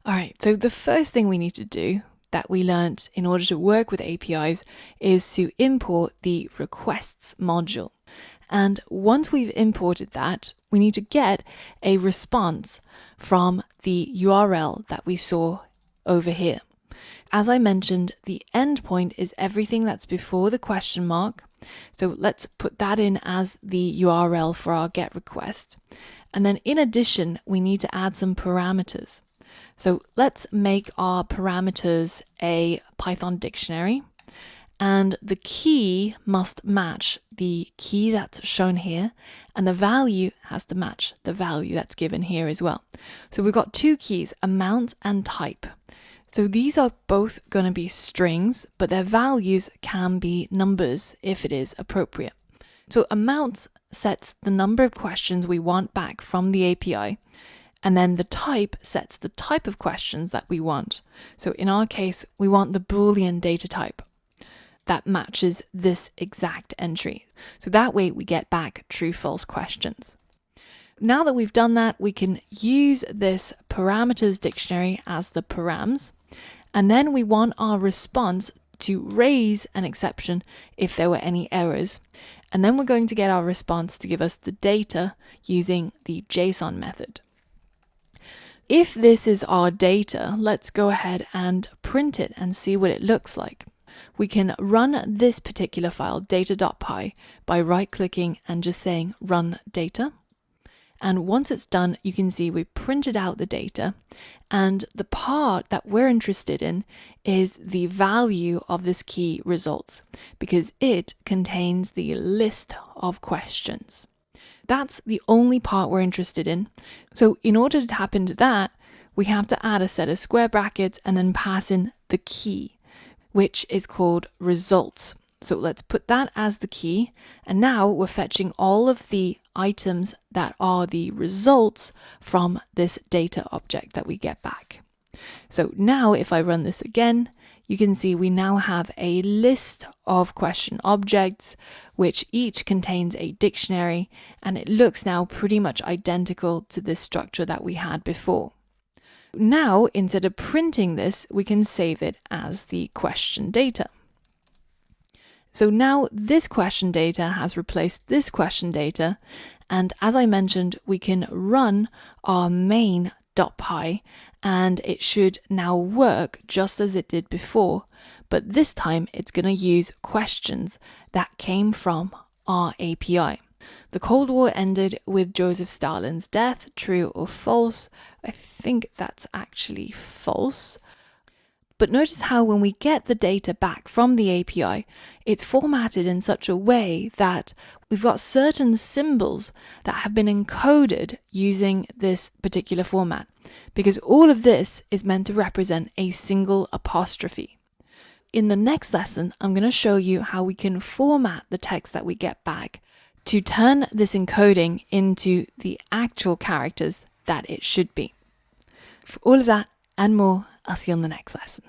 All right, so the first thing we need to do that we learned in order to work with APIs is to import the requests module. And once we've imported that, we need to get a response from the URL that we saw over here. As I mentioned, the endpoint is everything that's before the question mark. So let's put that in as the URL for our GET request. And then in addition, we need to add some parameters. So let's make our parameters a Python dictionary. And the key must match the key that's shown here, and the value has to match the value that's given here as well. So we've got two keys, amount and type. So these are both going to be strings, but their values can be numbers if it is appropriate. So amount sets the number of questions we want back from the API, and then the type sets the type of questions that we want. So in our case, we want the Boolean data type that matches this exact entry. So that way we get back true, false questions. Now that we've done that, we can use this parameters dictionary as the params, and then we want our response to raise an exception if there were any errors. And then we're going to get our response to give us the data using the JSON method. If this is our data, let's go ahead and print it and see what it looks like. We can run this particular file, data.py, by right-clicking and just saying run data. And once it's done, you can see we printed out the data. And the part that we're interested in is the value of this key results, because it contains the list of questions. That's the only part we're interested in. So in order to tap into that, we have to add a set of square brackets and then pass in the key, which is called results. So let's put that as the key. And now we're fetching all of the items that are the results from this data object that we get back. So now if I run this again, you can see we now have a list of question objects, which each contains a dictionary, and it looks now pretty much identical to this structure that we had before. Now, instead of printing this, we can save it as the question data. So now this question data has replaced this question data, and as I mentioned, we can run our main.py and it should now work just as it did before, but this time it's going to use questions that came from our API. The Cold War ended with Joseph Stalin's death, true or false? I think that's actually false. But notice how when we get the data back from the API, it's formatted in such a way that we've got certain symbols that have been encoded using this particular format, because all of this is meant to represent a single apostrophe. In the next lesson, I'm going to show you how we can format the text that we get back to turn this encoding into the actual characters that it should be. For all of that and more, I'll see you on the next lesson.